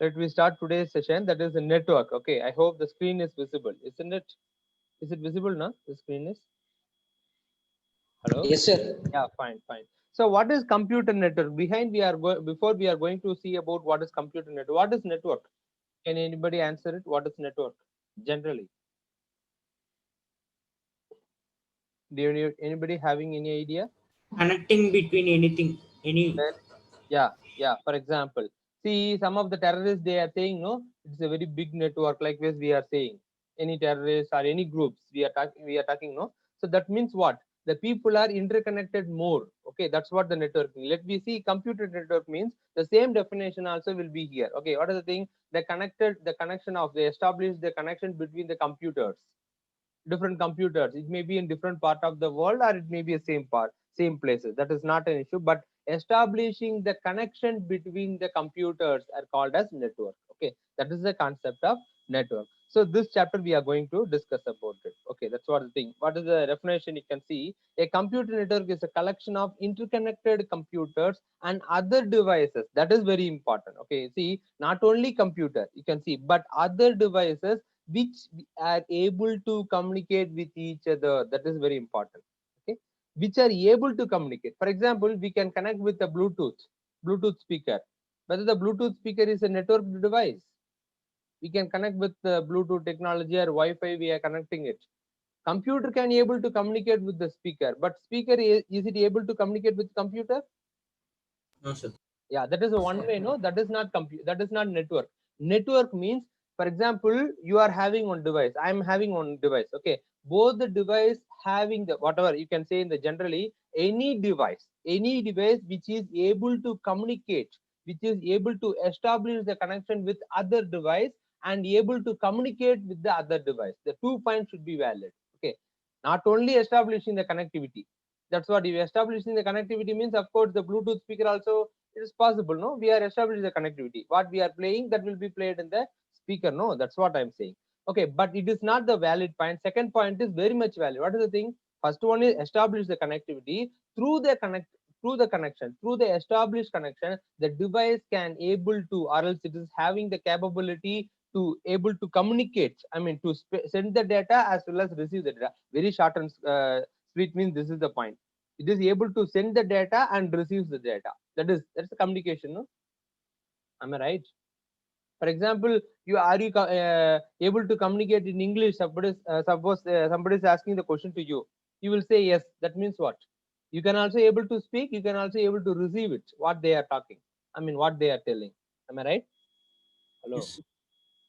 Let me start today's session. That is the network. Okay, I hope the screen is visible, isn't it? Is it visible now? The screen is. Hello. Yes, sir. Yeah, fine, fine. So, what is computer network? Behind we are before we are going to see about what is computer network. What is network? Can anybody answer it? What is network? Generally, do anybody having any idea? Connecting between anything, any. Well, yeah, yeah. For example, see some of the terrorists they are saying no, it's a very big network. Likewise, we are saying any terrorists or any groups we are talking no. So that means what? The people are interconnected more. Okay, that's what the network means. Let me see. Computer network means the same definition also will be here. Okay, what is the thing? The connection of they establish the connection between the computers, different computers. It may be in different part of the world or it may be a same part, same places. That is not an issue. But establishing the connection between the computers are called as network. Okay, that is the concept of network. So this chapter we are going to discuss about it. Okay, that's what the thing. What is the definition? You can see a computer network is a collection of interconnected computers and other devices. That is very important. Okay, see, not only computer you can see, but other devices which are able to communicate with each other. That is very important. Okay, which are able to communicate. For example, we can connect with the Bluetooth speaker. Whether the Bluetooth speaker is a network device, we can connect with the Bluetooth technology or Wi-Fi. We are connecting it. Computer can able to communicate with the speaker, but speaker is it able to communicate with computer? No, sir. Yeah, that is a one way. No, that is not that is not network. Network means, for example, you are having one device, I am having one device. Okay, both the device having the whatever you can say in the generally any device which is able to communicate, which is able to establish the connection with other device and able to communicate with the other device, the 2 points should be valid. Okay, not only establishing the connectivity. That's what you establishing the connectivity means. Of course, the Bluetooth speaker also it is possible. No, we are establishing the connectivity. What we are playing that will be played in the speaker. No, that's what I'm saying. Okay, but it is not the valid point. Second point is very much valid. What is the thing? First one is establish the connectivity through the connection, through the established connection. The device can able to, or else it is having the capability to able to communicate. I mean, to send the data as well as receive the data. Very short and sweet means this is the point. It is able to send the data and receives the data. That's the communication. No, am I right? For example, you are you able to communicate in English? Suppose somebody is asking the question to you, you will say yes. That means what? You can also able to speak. You can also able to receive it. What they are talking. I mean, what they are telling. Am I right? Hello. Yes.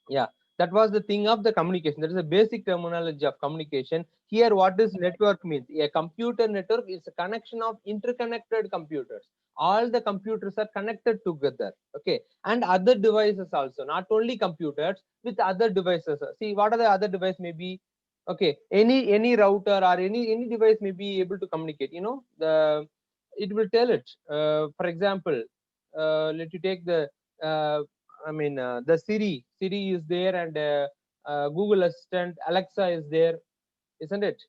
Yeah, that was the thing of the communication. That is a basic terminology of communication. Here what does network means? A computer network is a connection of interconnected computers. All the computers are connected together. Okay, and other devices also, not only computers, with other devices. See, what are the other device? Maybe okay, any router or any device may be able to communicate. You know, the it will tell it. For example, let you take the I mean, the Siri is there, and Google Assistant, Alexa is there, isn't it?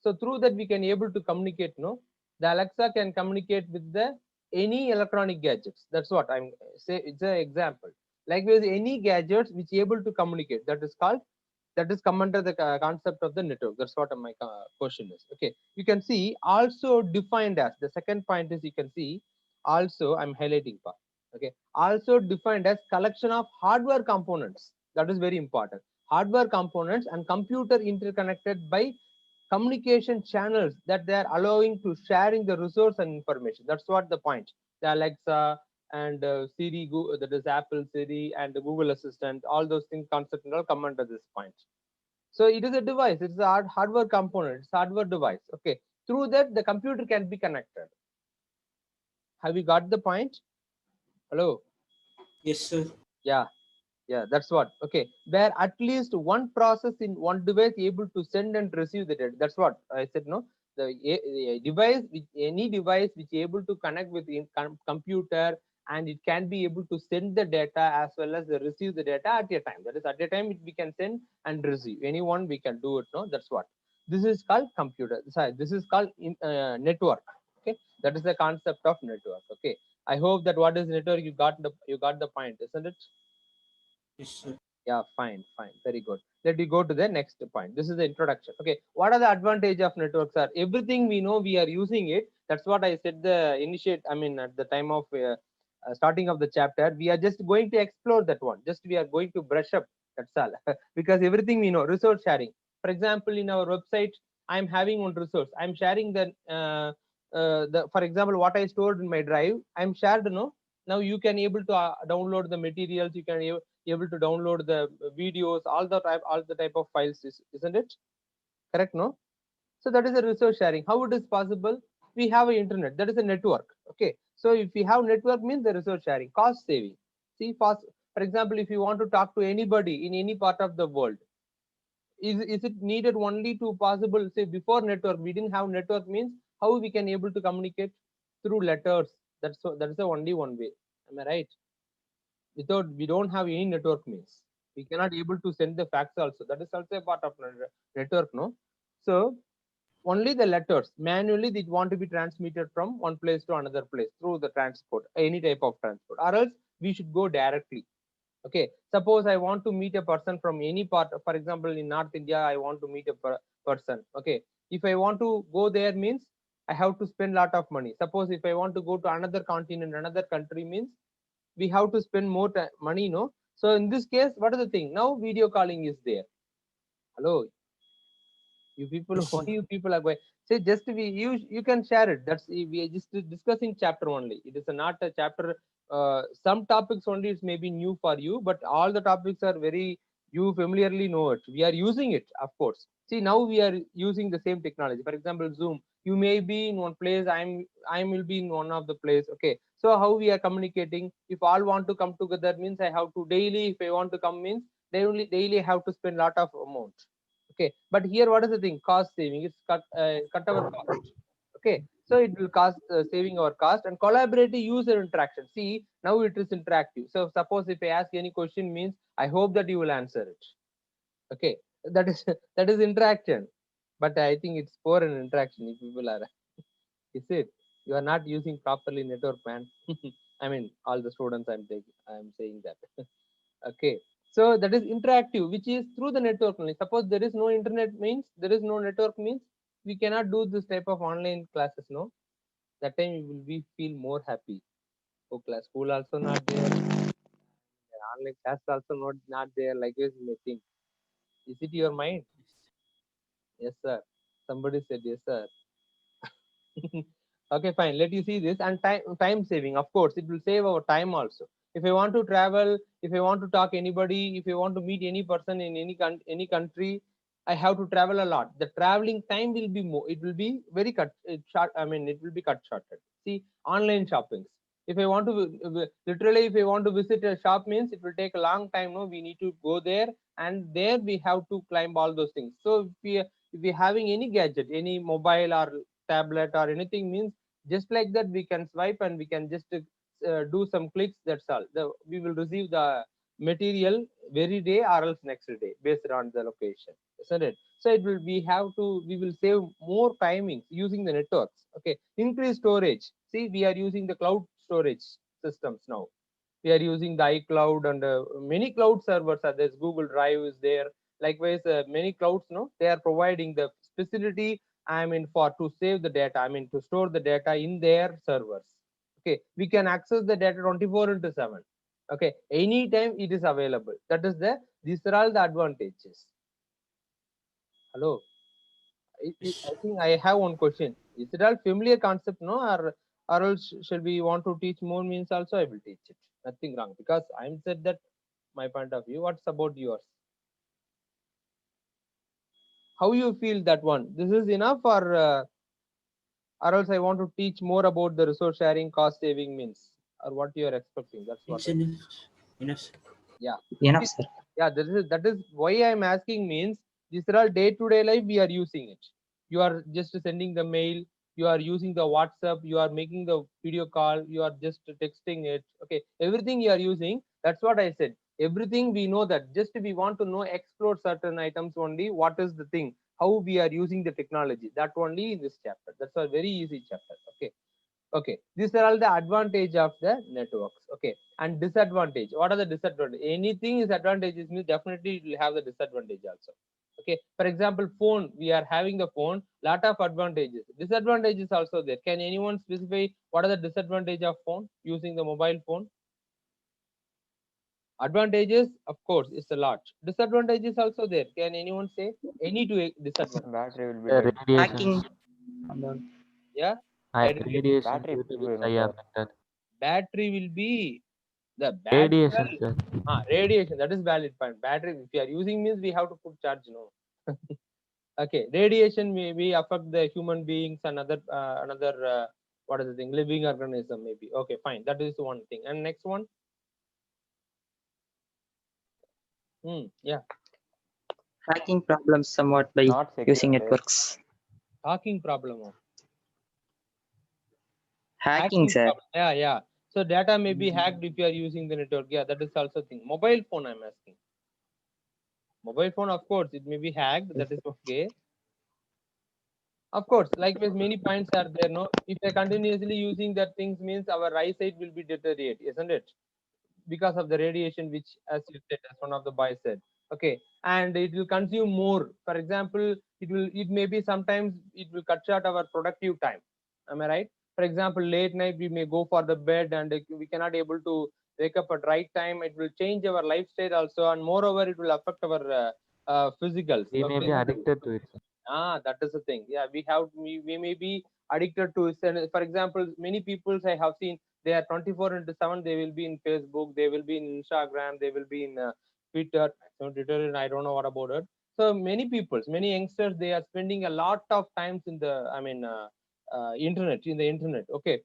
So through that we can able to communicate. No, the Alexa can communicate with the any electronic gadgets. That's what I'm say. It's an example. Likewise, any gadgets which able to communicate. That is come under the concept of the network. That's what my question is. Okay, you can see also defined as the second point is you can see also I'm highlighting part. Okay, also defined as collection of hardware components. That is very important. Hardware components and computer interconnected by communication channels that they are allowing to sharing the resource and information. That's what the point. The Alexa and Siri, that is Apple Siri and the Google Assistant, all those things concept and all come under this point. So it is a device. It's a hardware component. It's hardware device. Okay. Through that, the computer can be connected. Have you got the point? Hello. Yes, sir. Yeah. Yeah. That's what. Okay. Where at least one process in one device able to send and receive the data. That's what I said. No. The device, any device which able to connect with computer, and it can be able to send the data as well as receive the data at a time. That is, at a time we can send and receive. Anyone we can do it. No, that's what. This is called computer. Sorry, this is called network. Okay, that is the concept of network. Okay, I hope that what is network you got the point, isn't it? Yes, sir. Yeah, fine, fine, very good. Let me go to the next point. This is the introduction. Okay, what are the advantage of networks? Are everything we know we are using it. That's what I said. The initiate. I mean, at the time of starting of the chapter, we are just going to explore that one. Just we are going to brush up. That's all. Because everything we know, resource sharing. For example, in our website, I'm having one resource. I'm sharing the for example, what I stored in my drive. I'm shared. No, now you can able to download the materials. You can able to download the videos, all the type of files, isn't it? Correct, no? So that is a resource sharing. How it is possible? We have a internet. That is a network. Okay. So if we have network means the resource sharing, cost saving. See, for example, if you want to talk to anybody in any part of the world, is it needed only to possible? Say before network, we didn't have network means how we can able to communicate through letters. That's the only one way. Am I right? Without we don't have any network means we cannot able to send the fax also. That is also a part of network, no? So only the letters manually they want to be transmitted from one place to another place through the transport, any type of transport, or else we should go directly. Okay, suppose I want to meet a person from any part, for example in North India I want to meet a person. Okay, if I want to go there means I have to spend lot of money. Suppose if I want to go to another continent, another country means we have to spend more money, no? So in this case, what is the thing? Now video calling is there. Hello, you people, Yes, why sir. you people are going? Say just you can share it. That's we are just discussing chapter only. It is not a chapter. Some topics only it may be new for you, but all the topics are very you familiarly know it. We are using it, of course. See now we are using the same technology. For example, Zoom. You may be in one place. I will be in one of the place. Okay. So how we are communicating? If all want to come together means I have to daily. If I want to come means they only daily have to spend lot of amount. Okay, but here what is the thing? Cost saving. It's cut our cost. Okay, so it will cost saving our cost and collaborative user interaction. See now it is interactive. So suppose if I ask any question means I hope that you will answer it. Okay, that is that is interaction. But I think it's poor in interaction if people are. Is it? You are not using properly network, man. I mean, all the students I'm taking, I'm saying that. Okay, so that is interactive, which is through the network only. Suppose there is no internet means there is no network means we cannot do this type of online classes. No, that time we will be feel more happy. Oh, class school also not there, online class also not there. Like this, you may think. Is it your mind? Yes, sir. Somebody said yes, sir. Okay, fine. Let you see this and time saving. Of course, it will save our time also. If I want to travel, if I want to talk anybody, if I want to meet any person in any country, I have to travel a lot. The traveling time will be more. It will be very cut short. I mean, it will be cut shorter. See, online shoppings. If I want to literally, if I want to visit a shop means it will take a long time. No, we need to go there and there we have to climb all those things. So if we having any gadget, any mobile or tablet or anything means just like that we can swipe and we can just do some clicks. That's all. We will receive the material very day or else next day based on the location, isn't it? So it will we will save more timings using the networks. Okay, increase storage. See, we are using the cloud storage systems now. We are using the iCloud and many cloud servers are there. Google Drive is there. Likewise, many clouds, no, they are providing the facility. I mean, for to save the data. I mean, to store the data in their servers. Okay, we can access the data 24 into 7. Okay, anytime it is available. That is the these are all the advantages. Hello. I Yes. think I have one question. Is it all familiar concept, no? Or else shall we want to teach more means also I will teach it. Nothing wrong because I'm said that my point of view. What's about yours? How you feel that one? This is enough or else I want to teach more about the resource sharing, cost saving means or what you are expecting. That's what It's I. enough. Enough, sir. Yeah. Enough, See, sir. yeah, that is why I'm asking means these are all day-to-day life we are using it. You are just sending the mail, you are using the WhatsApp, you are making the video call, you are just texting it. Okay, everything you are using. That's what I said. Everything we know that just we want to know explore certain items only. What is the thing? How we are using the technology. That only in this chapter. That's a very easy chapter. Okay. Okay, these are all the advantage of the networks. Okay, and disadvantage. What are the disadvantage? Anything is advantages means definitely it will have the disadvantage also. Okay, for example, phone. We are having the phone. Lot of advantages. Disadvantages also there. Can anyone specify what are the disadvantage of phone using the mobile phone? Advantages, of course, it's a lot. Disadvantages also there. Can anyone say any to a disadvantage? Battery will be The dead. radiations. Hacking and all. Yeah, I didn't get Radiation Battery due to will which be I sir. affected. battery will be the bad. Radiation, sir. Radiation, that is valid point. Battery, if you are using means we have to put charge, no. Okay, radiation may affect the human beings and another what is the thing, living organism maybe. Okay, fine, that is one thing. And next one. Yeah, Hacking problems somewhat by Not using secure, sir. networks. talking problem of Hacking, hacking sir. problem. Yeah. So data may be Mm. hacked if you are using the network. Yeah, that is also thing. Mobile phone, I'm asking. Mobile phone, of course, it may be hacked. That is okay. Of course, likewise, many points are there. No, if you're continuously using that things means our eyesight will be deteriorate, isn't it? Because of the radiation, which, as you said, as one of the boys said. Okay, and it will consume more. For example, it may be sometimes it will cut short our productive time. Am I right? For example, late night we may go for the bed and we cannot able to wake up at right time. It will change our lifestyle also, and moreover, it will affect our physicals. We may Okay, be addicted to it, sir. that is the thing. Yeah, we may be addicted to it. And for example, many people I have seen, they are 24 into 7. They will be in Facebook, they will be in Instagram, they will be in Twitter. So Twitter, I don't know what about it. So many youngsters, they are spending a lot of times in the internet. Okay,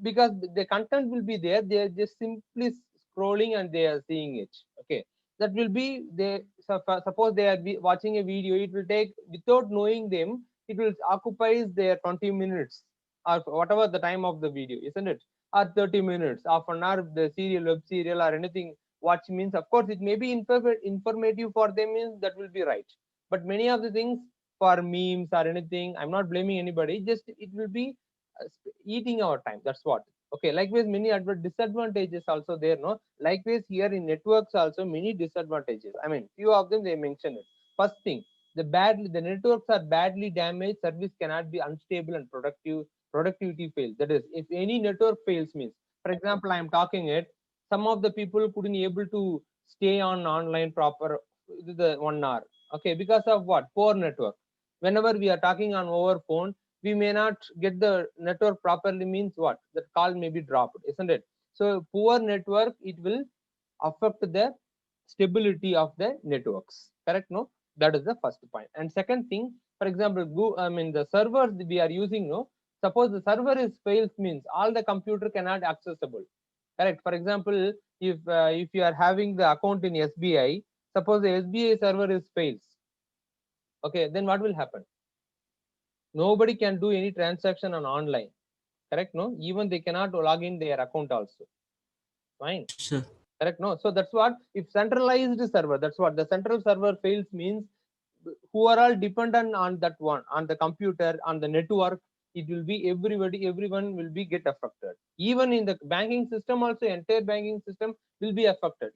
because the content will be there, they are just simply scrolling and they are seeing it. Okay, that will be they, suppose they are watching a video, it will take, without knowing them, it will occupies their 20 minutes or whatever the time of the video, isn't it? Or 30 minutes, half an hour, the serial, web serial or anything watch means, of course it may be informative for them, means that will be right. But many of the things for memes or anything, I'm not blaming anybody, just it will be eating our time, that's what. Okay, likewise many disadvantages also there, no. Likewise here in networks also many disadvantages, I mean few of them they mention it. First thing, the networks are badly damaged, service cannot be unstable and productivity fails. That is, if any network fails means, for example, I am talking it, some of the people couldn't able to stay on online proper the 1 hour. Okay, because of what? Poor network. Whenever we are talking on over phone, we may not get the network properly, means what? That call may be dropped, isn't it? So poor network, it will affect the stability of the networks. Correct? No, that is the first point. And second thing, for example, the servers we are using. No, suppose the server is fails means all the computer cannot accessible. Correct? For example, if you are having the account in SBI, suppose the SBI server is fails. Okay, then what will happen? Nobody can do any transaction on online. Correct? No, even they cannot log in their account also. Fine. Sir. Correct? No, so that's what, if centralized server, that's what the central server fails means, who are all dependent on that one, on the computer, on the network, it will be everyone will be get affected. Even in the banking system also, entire banking system will be affected.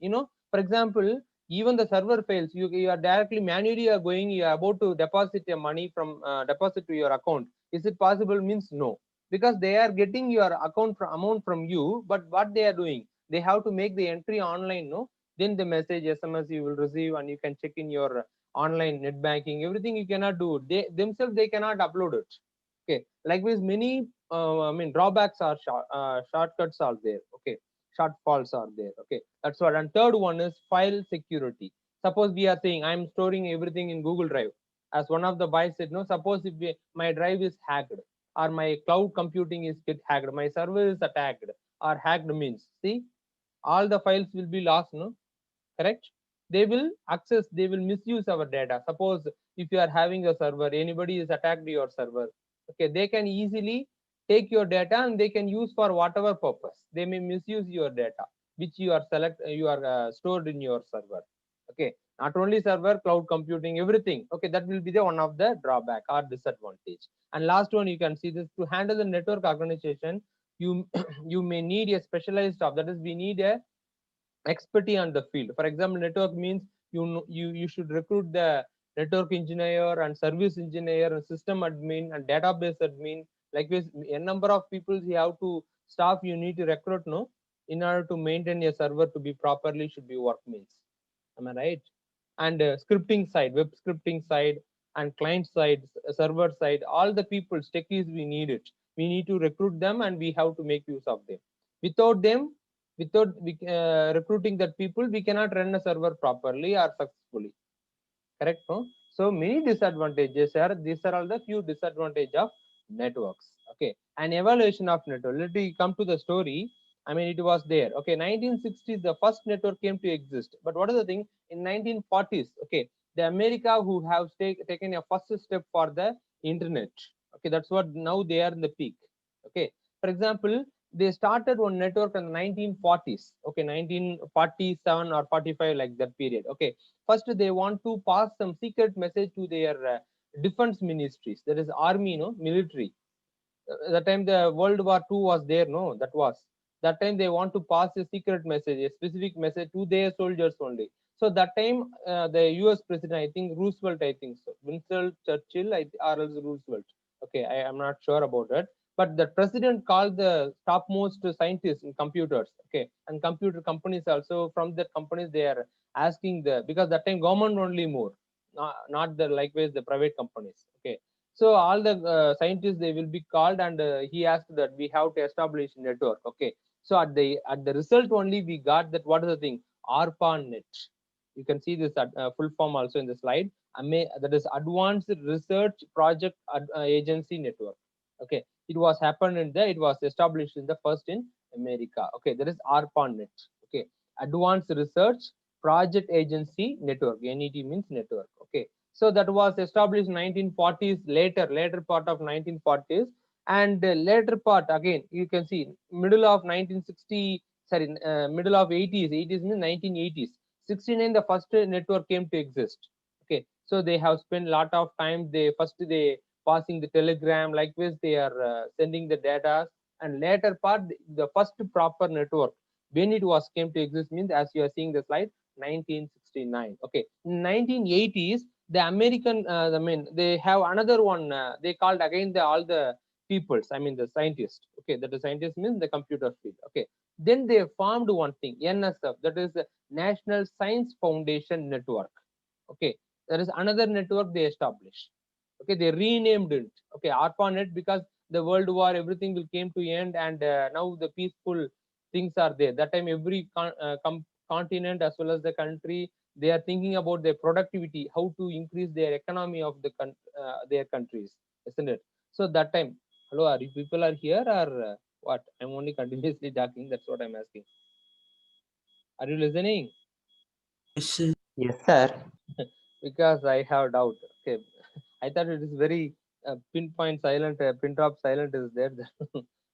For example, even the server fails, you are directly manually are going, you are about to deposit your money from deposit to your account. Is it possible? Means no, because they are getting your account amount from you, but what they are doing, they have to make the entry online. No, then the message SMS you will receive, and you can check in your online net banking, everything you cannot do. They themselves, they cannot upload it. Okay, likewise many drawbacks are shortcuts are there. Okay, shortfalls are there. Okay, that's what. And third one is file security. Suppose we are saying I'm storing everything in Google Drive, as one of the boys said, no, suppose if my drive is hacked, or my cloud computing is get hacked, my server is attacked or hacked means, see, all the files will be lost. No, correct? They will access, they will misuse our data. Suppose if you are having a server, anybody is attacked your server. Okay, they can easily take your data and they can use for whatever purpose. They may misuse your data which you are stored in your server. Okay, not only server, cloud computing, everything. Okay, that will be the one of the drawback or disadvantage. And last one, you can see this, to handle the network organization, you you may need a specialized staff. That is, we need a expertise on the field. For example, network means you should recruit the network engineer and service engineer and system admin and database admin. Likewise, a number of people you have to staff you need to recruit, no, in order to maintain a server to be properly should be work means. Am I right? And scripting side, web scripting side, and client side, server side, all the people, techies, we need it. We need to recruit them, and we have to make use of them. Without them, without recruiting that people, we cannot run a server properly or successfully. Correct? No? So many disadvantages are. These are all the few disadvantages of networks. Okay, an evaluation of network. Let me come to the story. I mean, it was there. Okay, 1960s, the first network came to exist. But what is the thing? In 1940s, okay, the America who have taken a first step for the internet. Okay, that's what now they are in the peak. Okay, for example, they started one network in the 1940s. Okay, 1947 or 45, like that period. Okay, first they want to pass some secret message to their defense ministries, that is army, no, military. That time the World War II was there, no, that time they want to pass a secret message, a specific message to their soldiers only. So that time the US president, I think Roosevelt, I think so, Winston Churchill, or else Roosevelt. Okay, I am not sure about it, but the president called the topmost scientists in computers. Okay, and computer companies also, from the companies they are asking the, because that time government only more, not the likewise the private companies. Okay, so all the scientists they will be called, and he asked that we have to establish network. Okay, so at the result only we got that, what is the thing, ARPANET. You can see this full form also in the slide. That is Advanced Research Project Agency Network. Okay, it was happened in the, it was established in the first in America. Okay, that is ARPANET. Okay, Advanced Research Project Agency Network. NET means network. Okay, so that was established in 1940s, later part of 1940s. And later part again, you can see middle of 1960, sorry, middle of 80s means 1980s. 69 the first network came to exist. Okay, so they have spent a lot of time, they passing the telegram, likewise they are sending the data. And later part, the first proper network when it was came to exist means, as you are seeing the slide, 1969. Okay, in 1980s the American, I mean, they have another one. They called again the all the peoples. I mean the scientists. Okay, that the scientists means the computer field. Okay, then they formed one thing, NSF. That is the National Science Foundation Network. Okay, there is another network they established. Okay, they renamed it. Okay, ARPANET, because the World War, everything will came to end, and now the peaceful things are there. That time every continent as well as the country, they are thinking about their productivity, how to increase their economy of their countries, isn't it? So that time, hello, are you people are here, or what? I'm only continuously talking. That's what I'm asking. Are you listening? Yes, sir. Yes, sir. Because I have doubt. Okay, I thought it is very pinpoint silent, pin drop silent is there.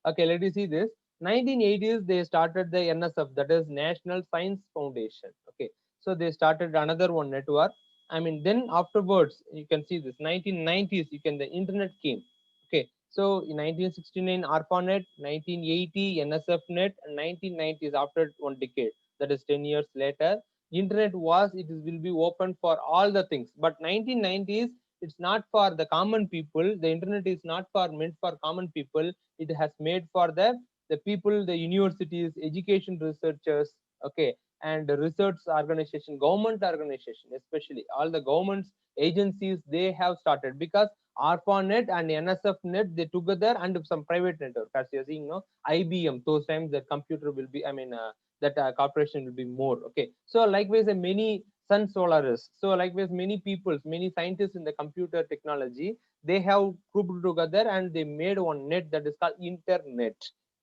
Okay, let me see this. 1980s they started the NSF, that is National Science Foundation. Okay, so they started another one network. I mean, then afterwards you can see this 1990s. You can, the internet came. Okay, so in 1969 ARPANET, 1980 NSFNet, and 1990s, after one decade, that is 10 years later, internet was, it is, will be open for all the things. But 1990s, it's not for the common people. The internet is not for meant for common people. It has made for the people, the universities, education researchers. Okay, and the research organization, government organization, especially all the governments agencies, they have started, because ARPANET and NSFNet, they together, and some private network, as you're seeing, no, IBM, those times the computer will be, I mean, that corporation will be more. Okay, so likewise many Sun Solaris, so likewise many people, many scientists in the computer technology, they have grouped together and they made one net, that is called internet.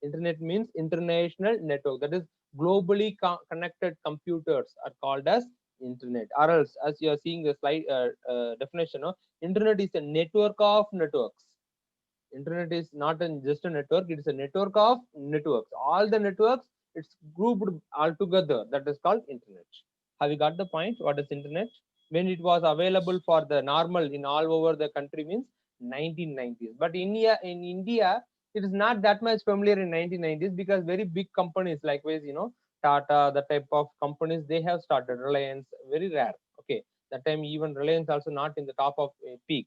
Internet means international network, that is globally connected computers are called as internet. Or else, as you are seeing the slide definition, no, internet is a network of networks. Internet is not just a network, it is a network of networks. All the networks, it's grouped all together, that is called internet. Have you got the point? What is internet? When it was available for the normal in all over the country means 1990s. But in India it is not that much familiar in 1990s because very big companies likewise, Tata, the type of companies they have started. Reliance, very rare. Okay, that time even Reliance also not in the top of a peak.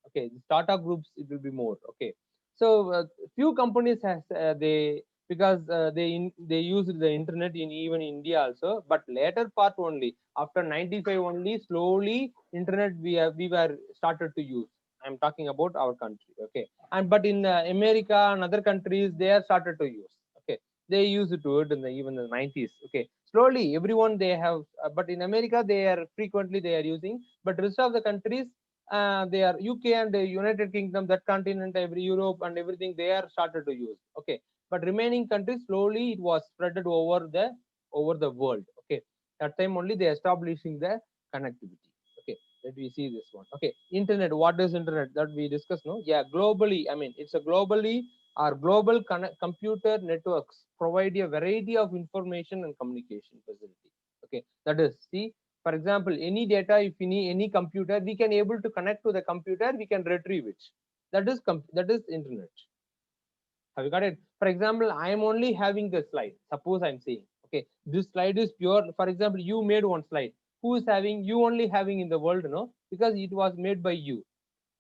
Okay, the startup groups it will be more. Okay, so few companies has they because they use the internet in even India also, but later part only after 95 only slowly internet we were started to use. I'm talking about our country. Okay, and but in America and other countries they have started to use. Okay, they used to do it in the even the 90s. Okay, slowly everyone they have, but in America they are frequently they are using, but rest of the countries they are UK and the United Kingdom, that continent, every Europe and everything they are started to use. Okay, but remaining countries slowly it was spreaded over the world. Okay, that time only they establishing the connectivity. Okay, let me see this one. Okay, internet. What is internet? That we discussed. No, yeah, globally. I mean, it's a globally our global computer networks provide a variety of information and communication facility. Okay, that is see. For example, any data, if you need any computer, we can able to connect to the computer. We can retrieve it. That is internet. Have you got it? For example, I am only having the slide. Suppose I'm saying, okay, this slide is pure. For example, you made one slide. Who is having? You only having in the world, no? Because it was made by you.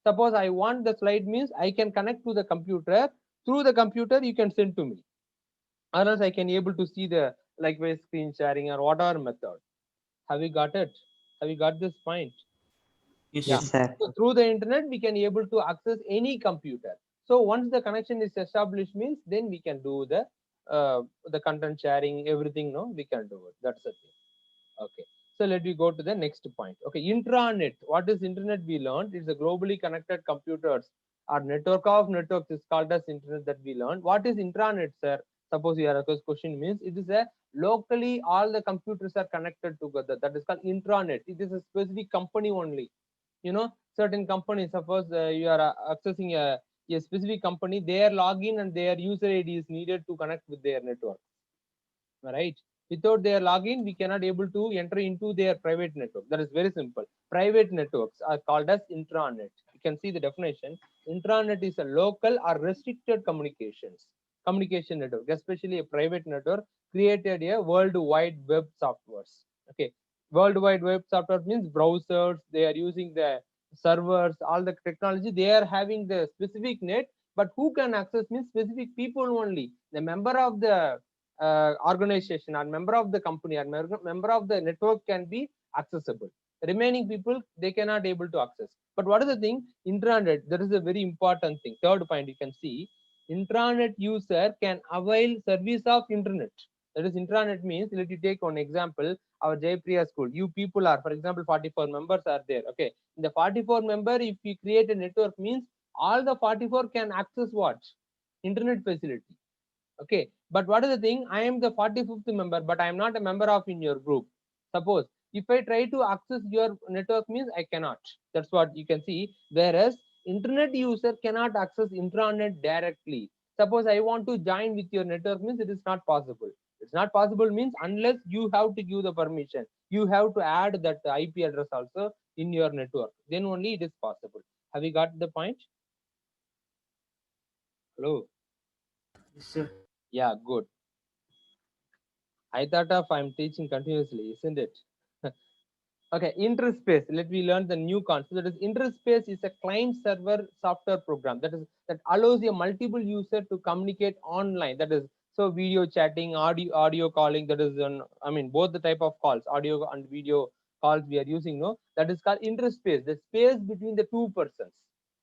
Suppose I want the slide means I can connect to the computer. Through the computer, you can send to me. Or else I can able to see the likewise screen sharing or whatever method. Have you got it? Have you got this point? Yes, Yeah. Yes, sir. So through the internet, we can able to access any computer. So once the connection is established, means then we can do the content sharing, everything. No, we can do it. That's the thing. Okay. So let me go to the next point. Okay, intranet. What is internet? We learned it's a globally connected computers. Our network of networks is called as internet that we learned. What is intranet, sir? Suppose you are a question means it is a locally all the computers are connected together. That is called intranet. It is a specific company only. Certain companies, suppose you are accessing a specific company, their login and their user ID is needed to connect with their network, right? Without their login we cannot able to enter into their private network. That is very simple. Private networks are called as intranet. You can see the definition. Intranet is a local or restricted communication network, especially a private network created a world wide web softwares. Okay, world wide web software means browsers, they are using the servers, all the technology, they are having the specific net, but who can access means specific people only, the member of the organization or member of the company or member of the network can be accessible. Remaining people they cannot able to access. But what is the thing? Intranet, that is a very important thing. Third point, you can see intranet user can avail service of internet. That is intranet means, let you take one example, our Jaypriya school. You people are, for example, 44 members are there. Okay, in the 44 member, if we create a network means all the 44 can access what? Internet facility. Okay, but what is the thing? I am the 45th member, but I am not a member of in your group. Suppose if I try to access your network means I cannot. That's what you can see. Whereas internet user cannot access intranet directly. Suppose I want to join with your network means it is not possible. It's not possible means unless you have to give the permission. You have to add that IP address also in your network. Then only it is possible. Have you got the point? Hello. yes, sir. Yeah, good. I thought of I'm teaching continuously, isn't it? Okay, interspace. Let me learn the new concept. That is, interspace is a client-server software program that allows a multiple user to communicate online. That is, so video chatting, audio calling. That is, I mean, both the type of calls, audio and video calls we are using. No, that is called interspace. The space between the two persons.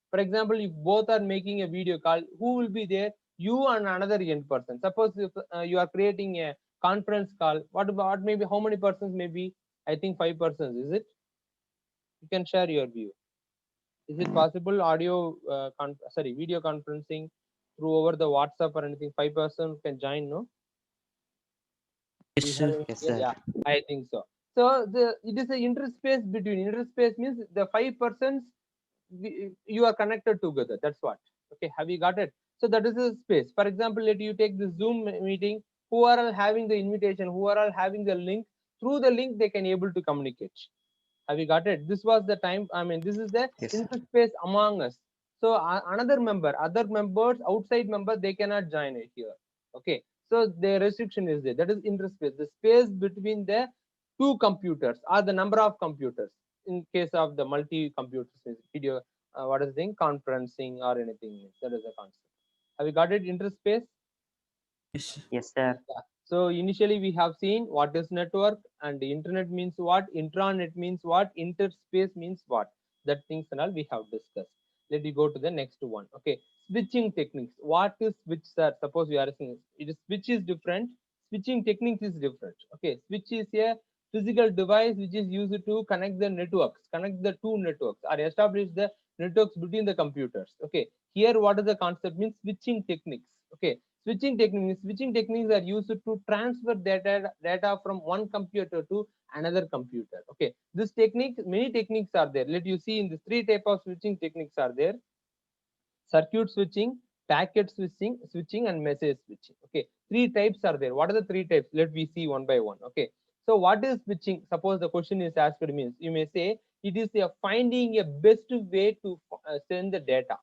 For example, if both are making a video call, who will be there? You and another end person. Suppose if you are creating a conference call, what maybe how many persons maybe? I think 5 persons. Is it? You can share your view. Is it possible audio, sorry, video conferencing through over the WhatsApp or anything? 5 persons can join, no? Do Yes, you have sir. any Yes, idea? sir. Yeah, I think so. So it is the interspace between. Interspace means the 5 persons you are connected together. That's what. Okay, have you got it? So that is the space. For example, let you take the Zoom meeting. Who are all having the invitation? Who are all having the link? Through the link, they can able to communicate. Have you got it? This was the time. I mean, this is the Yes, sir. interface among us. So another member, other members, outside member, they cannot join it here. Okay. So the restriction is there. That is interspace, the space between the two computers or the number of computers. In case of the multi-computers, video, what is the thing, conferencing or anything. That is a concept. Have you got it? Interspace. Yes, sir. Yes, sir. Yeah. So initially we have seen what is network and the internet means what, intranet means what, interspace means what. That things and all we have discussed. Let me go to the next one. Okay, switching techniques. What is switch, sir? Suppose we are saying it is switch is different. Switching techniques is different. Okay, switch is a physical device which is used to connect the networks, connect the two networks or establish the networks between the computers. Okay, here what is the concept means switching techniques. Okay, switching techniques are used to transfer data from one computer to another computer. Okay, this technique, many techniques are there. Let you see in the three type of switching techniques are there: circuit switching, packet switching, and message switching. Okay, three types are there. What are the three types? Let me see one by one. Okay, so what is switching? Suppose the question is asked, means you may say it is a finding a best way to send the data.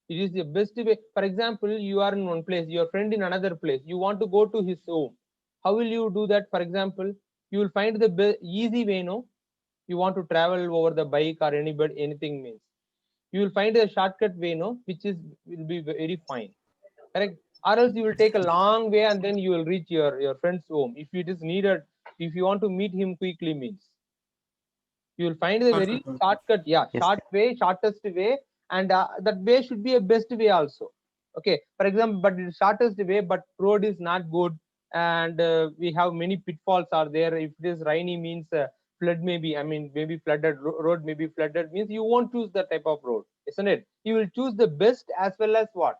It is the best way. For example, you are in one place, your friend in another place, you want to go to his home. How will you do that? For example, you will find the easy way. No, you want to travel over the bike or anybody anything means you will find a shortcut way, no, which is will be very fine, correct? Or else you will take a long way and then you will reach your friend's home if it is needed. If you want to meet him quickly means you will find the very Shortcut. shortcut, yeah, Yes, short way, shortest way, and that way should be a best way also. Okay, for example, but the shortest way, but road is not good, and we have many pitfalls are there. If it is rainy means flood maybe, I mean maybe flooded road may be flooded means you won't choose that type of road, isn't it? You will choose the best as well as what,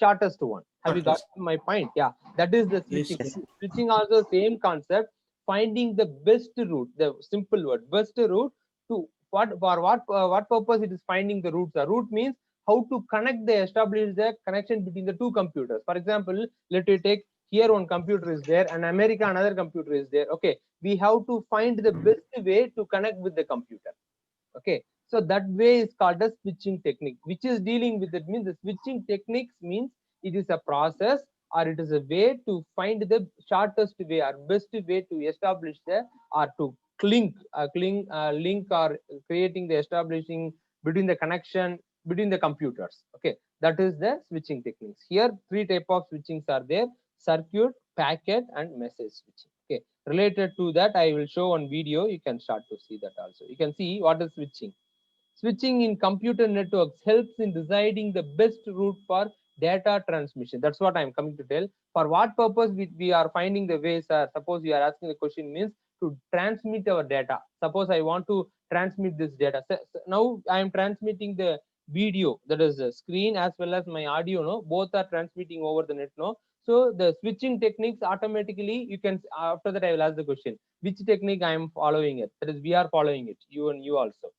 shortest one. Have you got Shortest. my point? Yeah, that is the Yes, switching. sir. Switching also same concept, finding the best route, the simple word best route to what, for what purpose it is finding the routes. The route means how to connect the establish the connection between the two computers. For example, let me take here one computer is there and America another computer is there. Okay, we have to find the best way to connect with the computer. Okay, so that way is called a switching technique, which is dealing with it. Means the switching techniques means it is a process or it is a way to find the shortest way or best way to establish the or to link or creating the establishing between the connection between the computers. Okay, that is the switching techniques. Here three type of switchings are there: circuit, packet, and message switching. Okay, related to that I will show one video. You can start to see that also. You can see what is switching. Switching in computer networks helps in deciding the best route for data transmission. That's what I'm coming to tell. For what purpose we are finding the ways. Suppose you are asking the question means to transmit our data. Suppose I want to transmit this data. So now I am transmitting the video, that is the screen as well as my audio. No, both are transmitting over the net. No, so the switching techniques automatically you can. After that, I will ask the question: which technique I am following it? That is, we are following it. You and you also.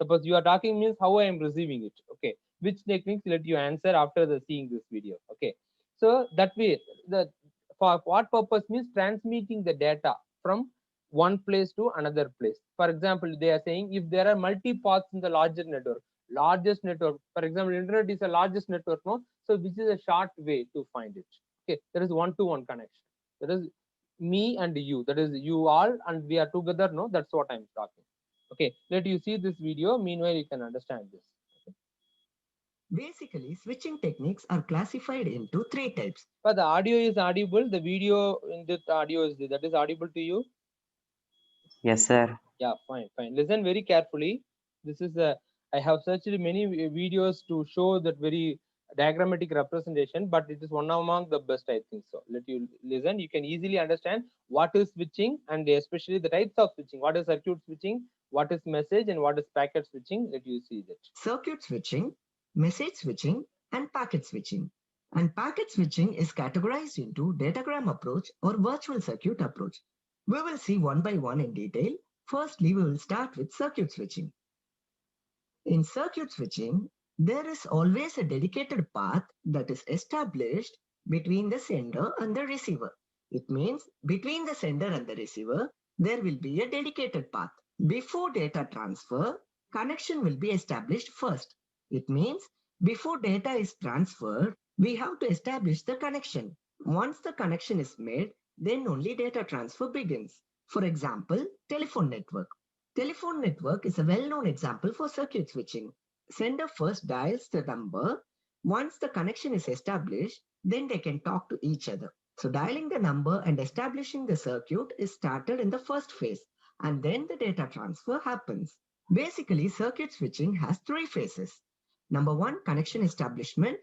Suppose you are talking means how I am receiving it. Okay, which techniques let you answer after the seeing this video. Okay, so that way the for what purpose means transmitting the data from one place to another place. For example, they are saying if there are multi paths in the larger network, largest network. For example, internet is the largest network, no? So which is a short way to find it. Okay, there is one-to-one connection. That is me and you. That is you all and we are together. No, that's what I'm talking. Okay, let you see this video. Meanwhile, you can understand this. Basically, switching techniques are classified into three types. But the audio is audible. The video in this audio is that is audible to you. yes, sir. Yeah, fine. Listen very carefully. This is a. I have searched many videos to show that very diagrammatic representation, but it is one among the best, I think so. Let you listen. You can easily understand what is switching and especially the types of switching. What is circuit switching? What is message and what is packet switching? Let you see that. Circuit switching, message switching, and packet switching. And packet switching is categorized into datagram approach or virtual circuit approach. We will see one by one in detail. Firstly, we will start with circuit switching. In circuit switching, there is always a dedicated path that is established between the sender and the receiver. It means between the sender and the receiver, there will be a dedicated path. Before data transfer, connection will be established first. It means before data is transferred, we have to establish the connection. Once the connection is made, then only data transfer begins. For example, telephone network. Telephone network is a well-known example for circuit switching. Sender first dials the number. Once the connection is established, then they can talk to each other. So dialing the number and establishing the circuit is started in the first phase, and then the data transfer happens. Basically, circuit switching has three phases. Number one, connection establishment.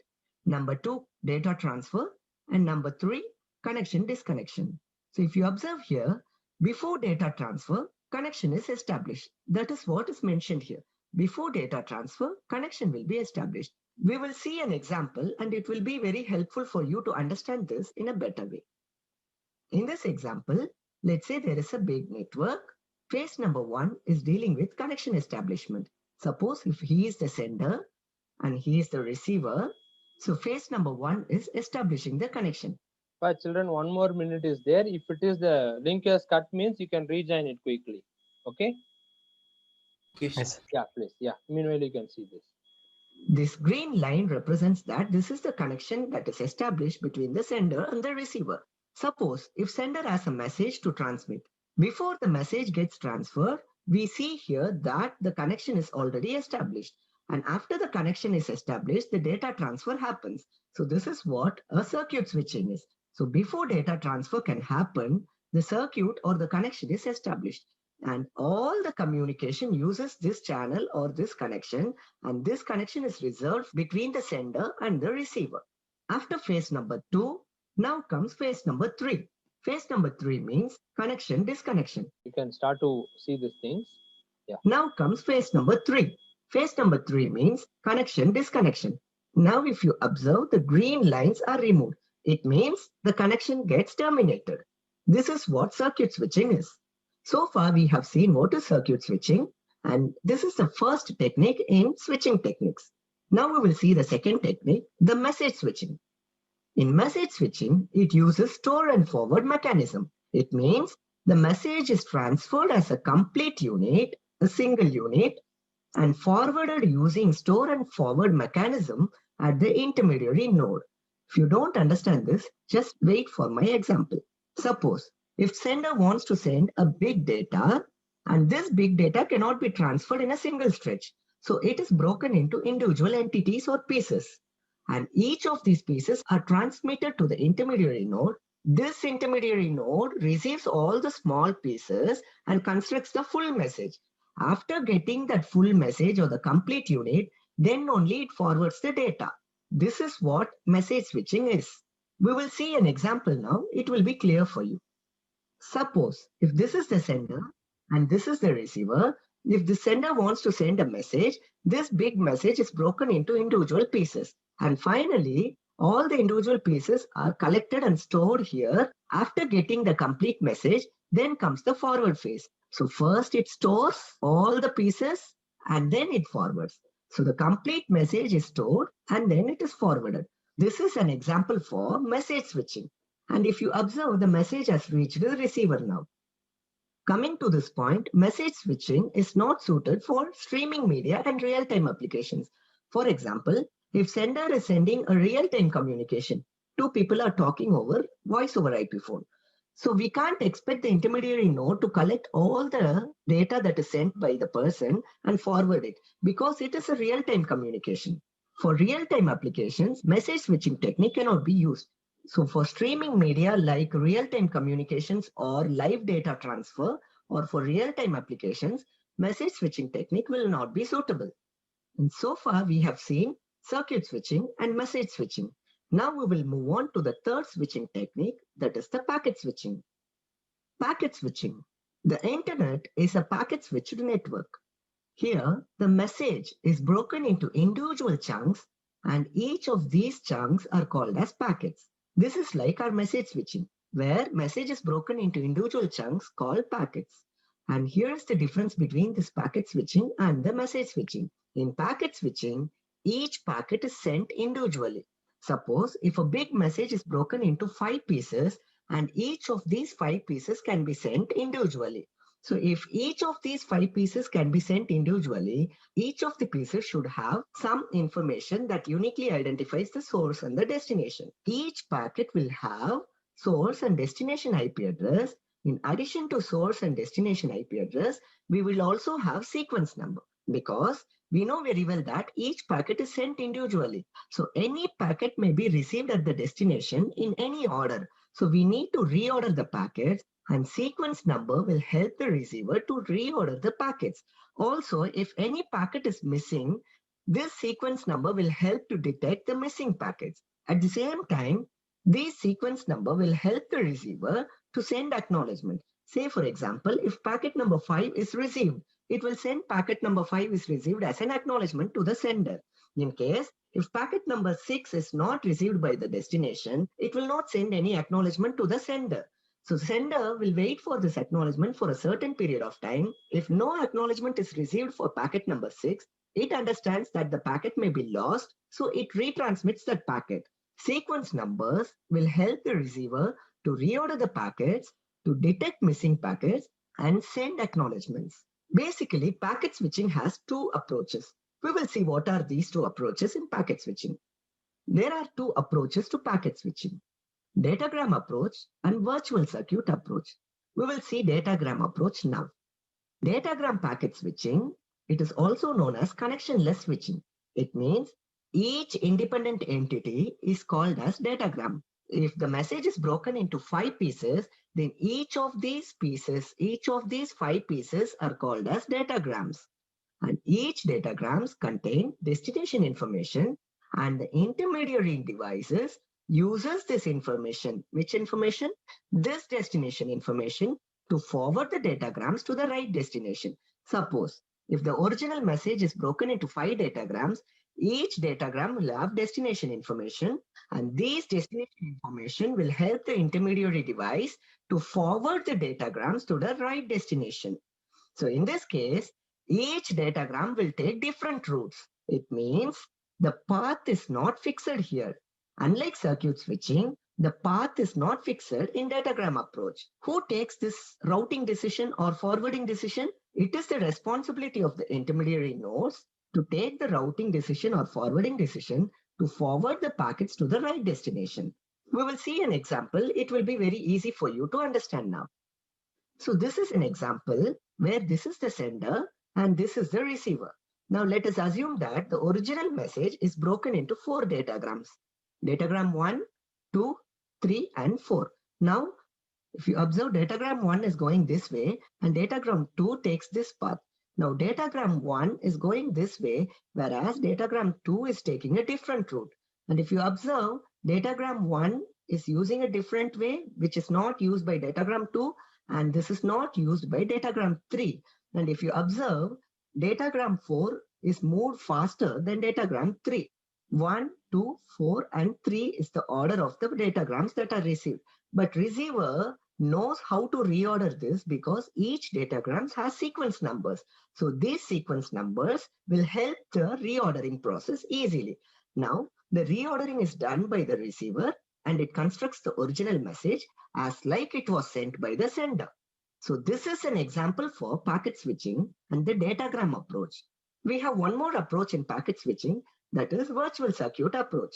Number two, data transfer. And number three, connection disconnection. So if you observe here, before data transfer, connection is established. That is what is mentioned here. Before data transfer, connection will be established. We will see an example and it will be very helpful for you to understand this in a better way. In this example, let's say there is a big network. Phase number one is dealing with connection establishment. Suppose if he is the sender and he is the receiver, so phase number one is establishing the connection. But children, 1 more minute is there. If it is the link is cut means you can rejoin it quickly. Okay? Okay, sir. Yes. Yeah, please. Yeah. Meanwhile, you can see this. This green line represents that this is the connection that is established between the sender and the receiver. Suppose if sender has a message to transmit, before the message gets transferred, we see here that the connection is already established. And after the connection is established, the data transfer happens. So this is what a circuit switching is. So before data transfer can happen, the circuit or the connection is established. And all the communication uses this channel or this connection, and this connection is reserved between the sender and the receiver. After phase number two, now comes phase number three. Phase number three means connection disconnection. You can start to see these things. Now comes phase number three. Phase number three means connection disconnection. Now if you observe, the green lines are removed. It means the connection gets terminated. This is what circuit switching is. So far we have seen what is circuit switching, and this is the first technique in switching techniques. Now we will see the second technique, the message switching. In message switching, it uses store and forward mechanism. It means the message is transferred as a complete unit, a single unit, and forwarded using store and forward mechanism at the intermediary node. If you don't understand this, just wait for my example. Suppose if sender wants to send a big data, and this big data cannot be transferred in a single stretch. So it is broken into individual entities or pieces. And each of these pieces are transmitted to the intermediary node. This intermediary node receives all the small pieces and constructs the full message. After getting that full message or the complete unit, then only it forwards the data. This is what message switching is. We will see an example now. It will be clear for you. Suppose if this is the sender and this is the receiver, if the sender wants to send a message, this big message is broken into individual pieces. And finally, all the individual pieces are collected and stored here. After getting the complete message, then comes the forward phase. So first it stores all the pieces and then it forwards. So the complete message is stored and then it is forwarded. This is an example for message switching. And if you observe, the message has reached the receiver now. Coming to this point, message switching is not suited for streaming media and real-time applications. For example, if sender is sending a real-time communication, two people are talking over voice over IP phone. So we can't expect the intermediary node to collect all the data that is sent by the person and forward it, because it is a real-time communication. For real-time applications, message switching technique cannot be used. So for streaming media like real-time communications or live data transfer, or for real-time applications, message switching technique will not be suitable. And so far we have seen circuit switching and message switching. Now we will move on to the third switching technique, that is the packet switching. Packet switching. The internet is a packet switched network. Here, the message is broken into individual chunks, and each of these chunks are called as packets. This is like our message switching, where message is broken into individual chunks called packets. And here is the difference between this packet switching and the message switching. In packet switching, each packet is sent individually. Suppose if a big message is broken into 5 pieces, and each of these 5 pieces can be sent individually. So if each of these 5 pieces can be sent individually, each of the pieces should have some information that uniquely identifies the source and the destination. Each packet will have source and destination IP address. In addition to source and destination IP address, we will also have sequence number, because we know very well that each packet is sent individually. So any packet may be received at the destination in any order. So we need to reorder the packets, and sequence number will help the receiver to reorder the packets. Also, if any packet is missing, this sequence number will help to detect the missing packets. At the same time, this sequence number will help the receiver to send acknowledgement. Say, for example, if packet number 5 is received, it will send packet number 5 is received as an acknowledgement to the sender. In case, if packet number 6 is not received by the destination, it will not send any acknowledgement to the sender. So sender will wait for this acknowledgement for a certain period of time. If no acknowledgement is received for packet number 6, it understands that the packet may be lost, so it retransmits that packet. Sequence numbers will help the receiver to reorder the packets, to detect missing packets, and send acknowledgements. Basically, packet switching has 2 approaches. We will see what are these 2 approaches in packet switching. There are 2 approaches to packet switching: datagram approach and virtual circuit approach. We will see datagram approach now. Datagram packet switching, it is also known as connectionless switching. It means each independent entity is called as datagram. If the message is broken into 5 pieces, then each of these 5 pieces are called as datagrams. And each datagrams contain destination information, and the intermediary devices uses this information. Which information? This destination information, to forward the datagrams to the right destination. Suppose if the original message is broken into 5 datagrams, each datagram will have destination information, and these destination information will help the intermediary device to forward the datagrams to the right destination. So in this case, each datagram will take different routes. It means the path is not fixed here. Unlike circuit switching, the path is not fixed in datagram approach. Who takes this routing decision or forwarding decision? It is the responsibility of the intermediary nodes to take the routing decision or forwarding decision to forward the packets to the right destination. We will see an example. It will be very easy for you to understand now. So this is an example where this is the sender and this is the receiver. Now let us assume that the original message is broken into 4 datagrams. Datagram 1, 2, 3, and 4. Now, if you observe, datagram 1 is going this way and datagram 2 takes this path. Now, datagram 1 is going this way, whereas datagram 2 is taking a different route. And if you observe, datagram 1 is using a different way, which is not used by datagram 2, and this is not used by datagram 3. And if you observe, datagram 4 is moved faster than datagram 3. 1, 2, 4, and 3 is the order of the datagrams that are received. But receiver knows how to reorder this because each datagram has sequence numbers. So these sequence numbers will help the reordering process easily. Now, the reordering is done by the receiver and it constructs the original message as like it was sent by the sender. So this is an example for packet switching and the datagram approach. We have one more approach in packet switching, that is virtual circuit approach.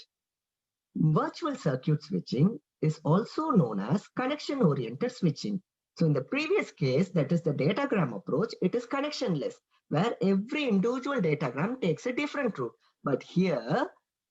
Virtual circuit switching is also known as connection-oriented switching. So in the previous case, that is the datagram approach, it is connectionless, where every individual datagram takes a different route. But here,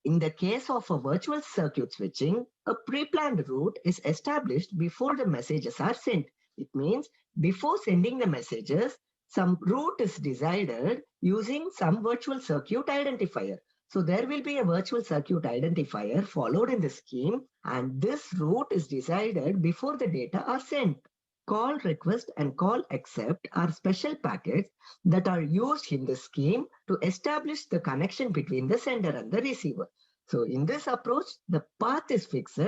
in the case of a virtual circuit switching, a pre-planned route is established before the messages are sent. It means before sending the messages, some route is decided using some virtual circuit identifier. So there will be a virtual circuit identifier followed in the scheme, and this route is decided before the data are sent. Call request and call accept are special packets that are used in the scheme to establish the connection between the sender and the receiver. So in this approach, the path is fixed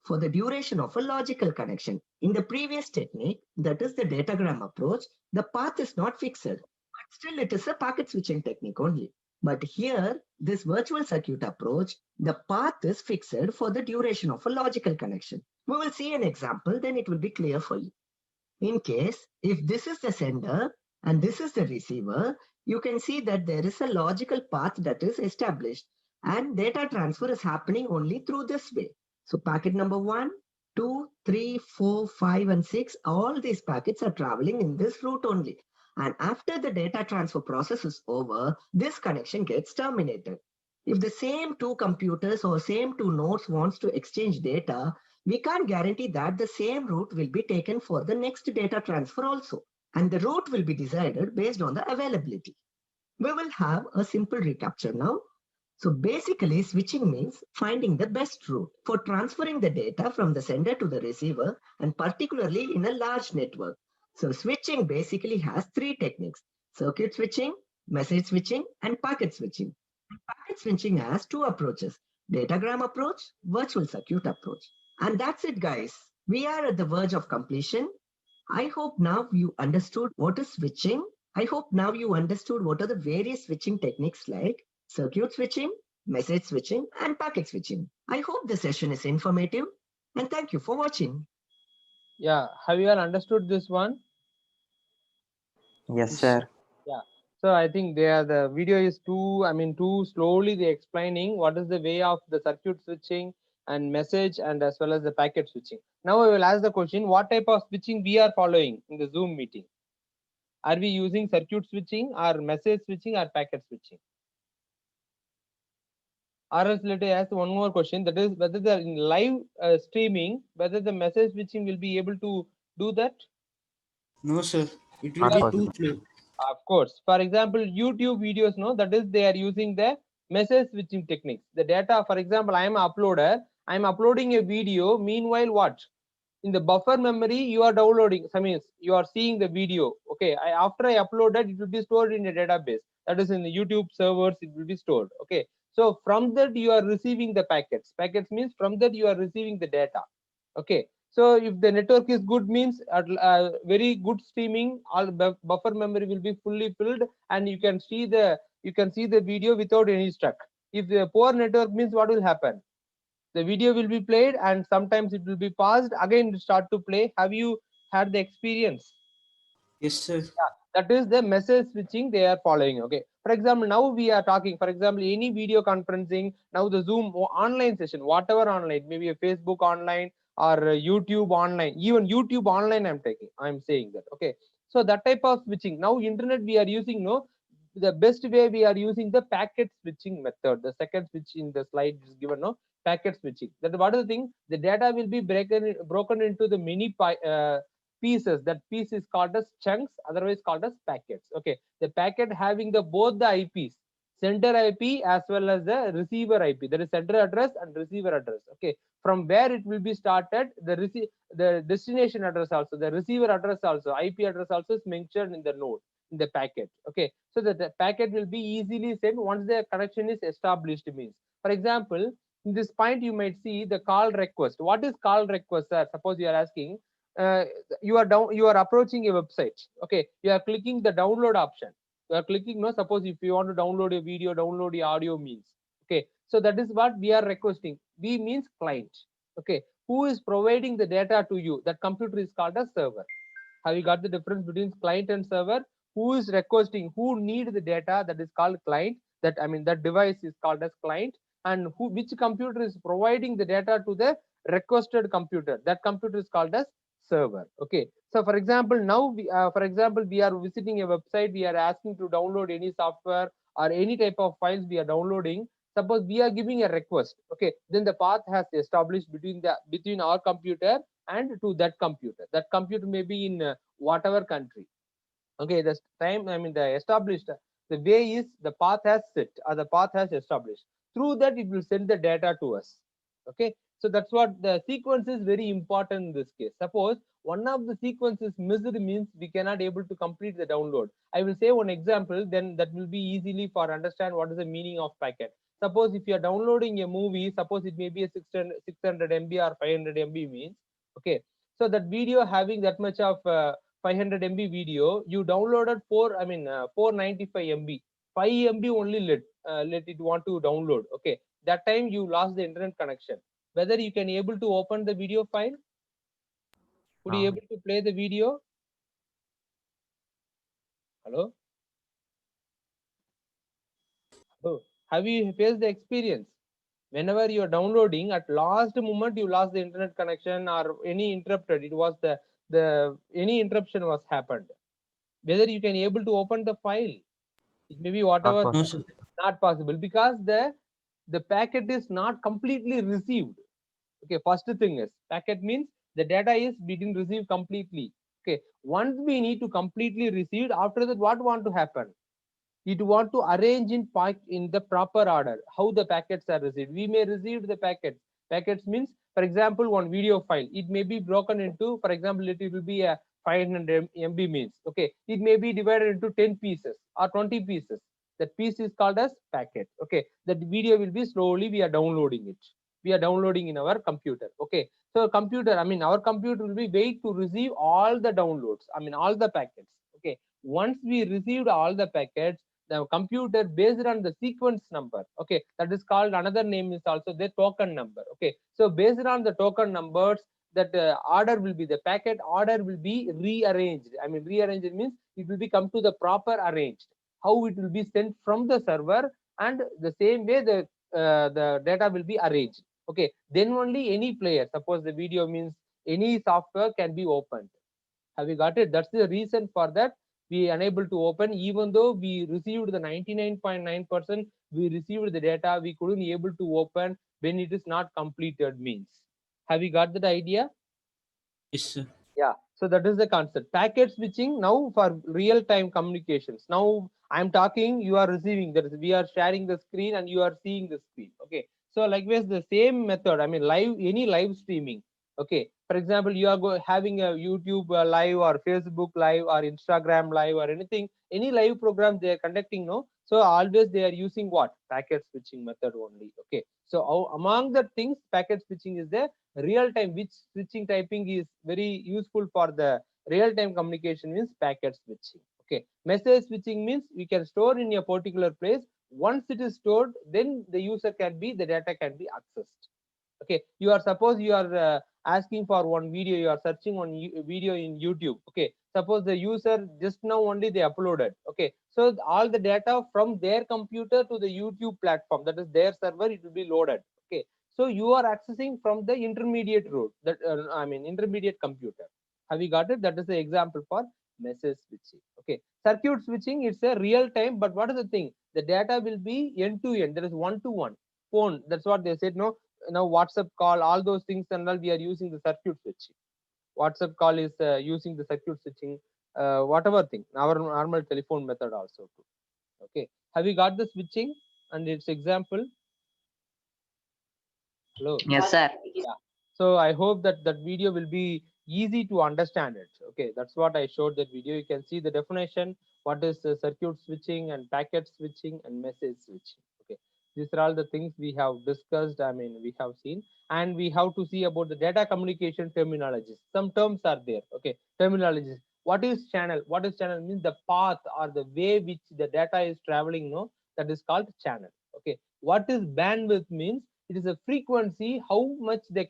for the duration of a logical connection. In the previous technique, that is the datagram approach, the path is not fixed, but still it is a packet switching technique only. But here, this virtual circuit approach, the path is fixed for the duration of a logical connection. We will see an example, then it will be clear for you. In case, if this is the sender and this is the receiver, you can see that there is a logical path that is established and data transfer is happening only through this way. So packet number 1, 2, 3, 4, 5, and 6, all these packets are traveling in this route only. And after the data transfer process is over, this connection gets terminated. If the same two computers or same two nodes wants to exchange data, we can't guarantee that the same route will be taken for the next data transfer also. And the route will be decided based on the availability. We will have a simple recapture now. So basically, switching means finding the best route for transferring the data from the sender to the receiver, and particularly in a large network. So switching basically has three techniques: circuit switching, message switching, and packet switching. Packet switching has two approaches: datagram approach, virtual circuit approach. And that's it, guys. We are at the verge of completion. I hope now you understood what is switching. I hope now you understood what are the various switching techniques like circuit switching, message switching, and packet switching. I hope the session is informative and thank you for watching. Yeah, have you all understood this one? Yes, sir. Yeah. So I think the video is too slowly they explaining what is the way of the circuit switching and message and as well as the packet switching. Now I will ask the question, what type of switching we are following in the Zoom meeting? Are we using circuit switching or message switching or packet switching? Or else let me ask one more question, that is whether the in live streaming, whether the message switching will be able to do that? No, sir. It will Not be possible. too slow. Of course. For example, YouTube videos, no, that is they are using the message switching techniques. The data, for example, I am an uploader. I am uploading a video. Meanwhile, what? In the buffer memory, you are downloading. I mean, you are seeing the video. Okay. After I uploaded, it will be stored in a database. That is in the YouTube servers. It will be stored. Okay. So from that, you are receiving the packets. Packets means from that you are receiving the data. Okay. So if the network is good means very good streaming, all buffer memory will be fully filled and you can see the video without any stuck. If the poor network means, what will happen? The video will be played and sometimes it will be paused again start to play. Have you had the experience? Yes, sir. Yeah, that is the message switching they are following. Okay, for example, now we are talking, for example, any video conferencing, now the Zoom online session, whatever online, maybe a Facebook online or a YouTube online, even YouTube online I'm saying that. Okay, so that type of switching, now internet we are using, no, the best way we are using the packet switching method. The second switch in the slide is given, no, packet switching. That what is the thing, the data will be broken into the many pieces. That piece is called as chunks, otherwise called as packets. Okay, the packet having the both the IPs, sender IP as well as the receiver IP, that is sender address and receiver address. Okay, from where it will be started, the destination address also, the receiver address also, IP address also is mentioned in the node, in the packet. Okay, so that the packet will be easily sent once the connection is established. Means, for example, in this point you might see the call request. What is call request, sir? Suppose you are asking, uh, you are approaching a website. Okay, you are clicking the download option. You are clicking, no, suppose if you want to download a video, download the audio means. Okay, so that is what we are requesting. We means client. Okay, who is providing the data to you? That computer is called a server. Have you got the difference between client and server? Who is requesting, who need the data, that is called client. That that device is called as client. And which computer is providing the data to the requested computer, that computer is called as server. Okay, so for example, now we are visiting a website, we are asking to download any software or any type of files we are downloading. Suppose we are giving a request. Okay, then the path has established between our computer and to that computer. That computer may be in whatever country. Okay, the time, the established, the way is the path has set or the path has established. Through that it will send the data to us. Okay, so that's what the sequence is very important in this case. Suppose one of the sequences missed means we cannot able to complete the download. I will say one example, then that will be easily for understand what is the meaning of packet. Suppose if you are downloading a movie, suppose it may be a 600 MB or 500 MB means. Okay, so that video having that much of 500 MB video, you downloaded 495 MB, 5 MB only let it want to download. Okay, that time you lost the internet connection. Whether you can able to open the video file, would you able to play the video? Hello? Hello? Have you faced the experience? Whenever you are downloading, at last moment you lost the internet connection or any interrupted, it was the any interruption was happened. Whether you can able to open the file, it may be whatever, No, possible. sir. not possible because the packet is not completely received. Okay, first thing is packet means the data is being received completely. Okay, once we need to completely receive, after that what want to happen? It want to arrange in the proper order how the packets are received. We may receive the packets. Packets means, for example, one video file. It may be broken into, for example, it will be a 500 MB means. Okay, it may be divided into 10 pieces or 20 pieces. That piece is called as packet. Okay, that video will be slowly we are downloading it. We are downloading in our computer. Okay, so computer, I mean, our computer will be wait to receive all the downloads. I mean, all the packets. Okay, once we received all the packets, the computer based on the sequence number, okay, that is called, another name is also the token number. Okay, so based on the token numbers, that order will be, the packet order will be rearranged. I mean, rearranged means it will be come to the proper arranged, how it will be sent from the server, and the same way the data will be arranged. Okay, then only any player, suppose the video means any software can be opened. Have you got it? That's the reason for that we unable to open, even though we received the 99.9%, we received the data, we couldn't able to open when it is not completed means. Have you got that idea? Yes, sir. Yeah, so that is the concept. Packet switching now for real time communications. Now I'm talking, you are receiving, that is, we are sharing the screen and you are seeing the screen. Okay, so likewise the same method, I mean, live, any live streaming. Okay, for example, you are having a YouTube live or Facebook live or Instagram live or anything, any live program they are conducting, no, so always they are using what? Packet switching method only. Okay, so among the things, packet switching is there. Real time, which switching typing is very useful for the real time communication, means packet switching. Okay, message switching means we can store in a particular place. Once it is stored, then the user can be, the data can be accessed. Okay, you are, suppose you are asking for one video, you are searching on video in YouTube. Okay, suppose the user just now only they uploaded. Okay, so all the data from their computer to the YouTube platform, that is their server, it will be loaded. Okay, so you are accessing from the intermediate route, that I mean intermediate computer. Have you got it? That is the example for message switching. Okay, circuit switching, it's a real time, but what is the thing? The data will be end to end, there is one to one phone. That's what they said. No, now WhatsApp call, all those things and all, we are using the circuit switching. WhatsApp call is using the circuit switching, whatever thing, our normal telephone method also too. Okay, have you got the switching and its example? Hello? Yes, sir. Yeah, so I hope that that video will be easy to understand it. Okay, that's what I showed that video. You can see the definition, what is circuit switching and packet switching and message switching. Okay, these are all the things we have discussed, I mean we have seen, and we have to see about the data communication terminologies. Some terms are there. Okay, terminologies. What is channel? What is channel? Means the path or the way which the data is traveling, no, that is called channel. Okay, what is bandwidth? Means it is a frequency, how much the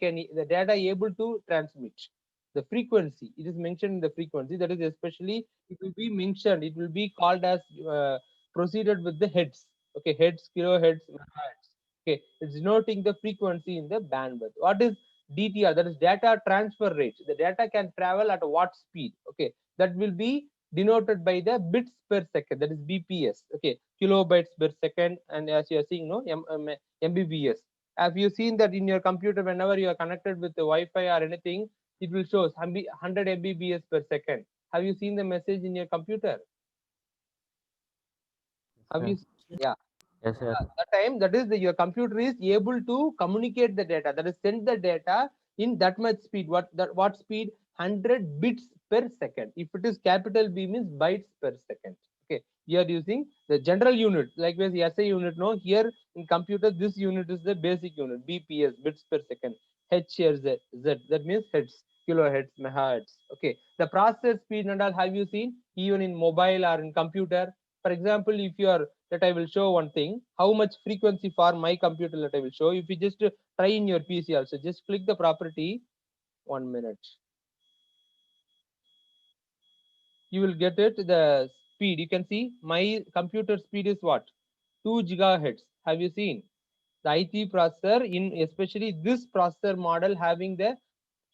data able to transmit. The frequency, it is mentioned in the frequency, that is especially it will be mentioned, it will be called as proceeded with the heads. Okay, heads, kilohertz, megahertz. Okay, it's denoting the frequency in the bandwidth. What is DTR? That is data transfer rate. The data can travel at what speed? Okay, that will be denoted by the bits per second, that is BPS. Okay, kilobytes per second, and as you are seeing, no, MBPS. Have you seen that in your computer, whenever you are connected with the Wi-Fi or anything, it will show 100 Mbps per second. Have you seen the message in your computer? Have you? Yeah. Yes, sir. That time, that is your computer is able to communicate the data, that is send the data in that much speed. What speed? 100 bits per second. If it is capital B, means bytes per second. Okay, we are using the general unit, likewise the SI unit. No, here in computer this unit is the basic unit, BPS, bits per second. H here Z, that means hertz, kilohertz, megahertz. Okay, the process speed and all, have you seen even in mobile or in computer? For example, if you are, that I will show one thing, how much frequency for my computer, that I will show. If you just try in your PC also, just click the property. 1 minute, you will get it. The speed, you can see my computer speed is what? 2 gigahertz. Have you seen? The IT processor, in especially this processor model having the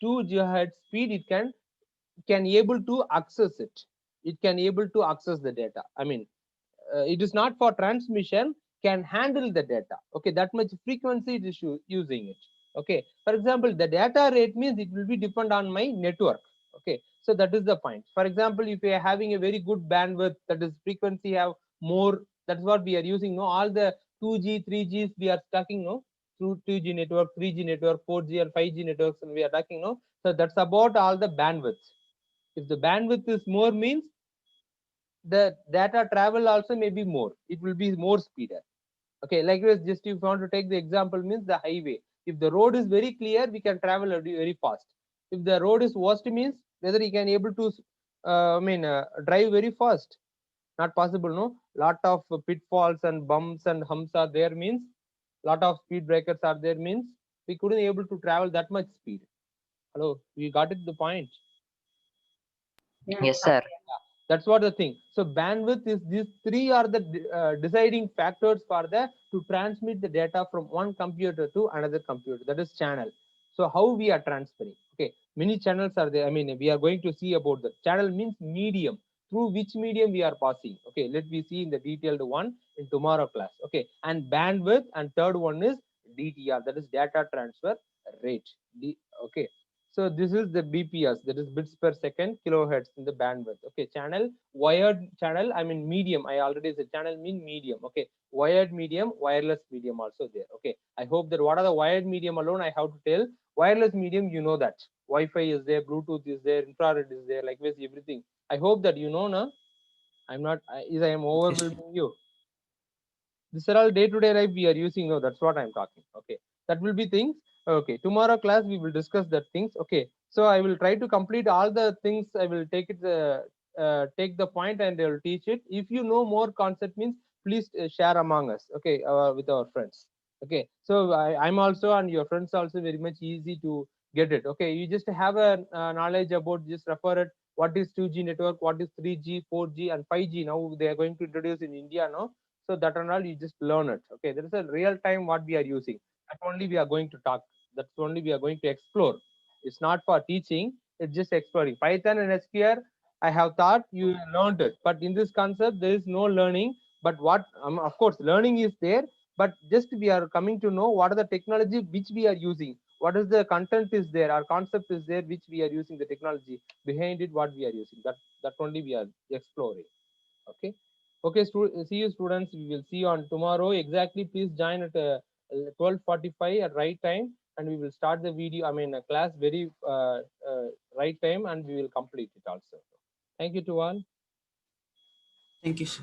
2 gigahertz speed, it can able to access it. It can able to access the data. I mean, it is not for transmission, can handle the data. Okay, that much frequency it is using it. Okay, for example, the data rate means it will be depend on my network. Okay, so that is the point. For example, if you are having a very good bandwidth, that is frequency have more, that's what we are using. No, all the 2G 3Gs we are talking, no, through 2G network, 3G network, 4G or 5G networks, and we are talking, no. So that's about all the bandwidth. If the bandwidth is more means the data travel also may be more, it will be more speeder. Okay, likewise, just if you want to take the example means the highway, if the road is very clear, we can travel very fast. If the road is worst means whether you can able to drive very fast, not possible. No, lot of pitfalls and bumps and humps are there means, lot of speed breakers are there means we couldn't able to travel that much speed. Hello, we got it the point. Yes, sir. That's what the thing. So bandwidth is, these three are the deciding factors for the to transmit the data from one computer to another computer. That is channel. So how we are transferring? Okay, many channels are there. I mean, we are going to see about the channel means medium, through which medium we are passing. Okay, let me see in the detailed one in tomorrow class. Okay, and bandwidth, and third one is DTR, that is data transfer rate. Okay, so this is the BPS, that is bits per second, kilohertz in the bandwidth. Okay, channel, wired channel, I mean medium. I already said channel mean medium. Okay, wired medium, wireless medium also there. Okay, I hope that what are the wired medium alone I have to tell. Wireless medium, you know that Wi-Fi is there, Bluetooth is there, infrared is there, likewise everything. I hope that you know now. I'm not, I am overwhelming you. These are all day-to-day life we are using. No, that's what I'm talking. Okay, that will be things. Okay, tomorrow class we will discuss that things. Okay, so I will try to complete all the things. I will take it, take the point, and I will teach it. If you know more concept means, please share among us. Okay, with our friends. Okay, so I'm also, and your friends also, very much easy to get it. Okay, you just have a knowledge about, just refer it. What is 2G network? What is 3G, 4G, and 5G? Now they are going to introduce in India now. So that and all, you just learn it. Okay, there is a real time what we are using. That only we are going to talk. That's only we are going to explore. It's not for teaching. It's just exploring. Python and SQL, I have thought you learned it, but in this concept there is no learning. But what, of course, learning is there. But just we are coming to know what are the technology which we are using. What is the content is there? Our concept is there which we are using, the technology behind it. What we are using. That only we are exploring. Okay. Okay, see you students. We will see you on tomorrow. Exactly, please join at 12:45 at right time, and we will start the video, I mean, class very right time, and we will complete it also. Thank you to all. Thank you, sir.